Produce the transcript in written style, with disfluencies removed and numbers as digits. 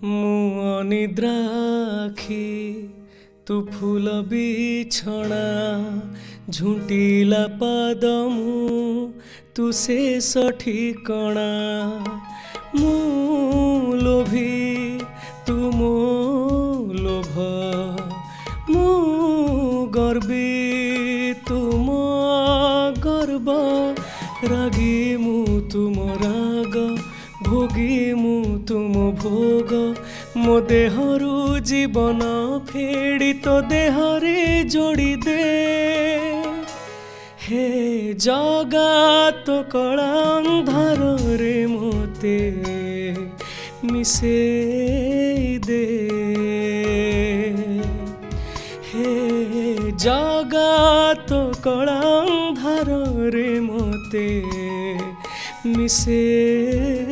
ମୁଁ ଅନିଦ୍ରା ଆଖି ତୁ ଫୁଲ ବିଛଣା ଝୁଣ୍ଟିଲା ପାଦ ମୁଁ ତୁ ଶେଷ ଠିକଣା ମୁଁ ଲୋଭୀ ତୁ ମୋ ଲୋଭ ମୁଁ ଗର୍ବୀ ତୁ ମୋ ଗର୍ବ ରାଗୀ ମୁଁ ତୁମ ରାଗ भोगी मु तुम भोग मो देहरु जीवन फेड़ी तो देहरे जोड़ी दे हे जगा तो कला अंधार रे मोते मिसे दे हे जगा तो कला अंधार रे मोते मिसे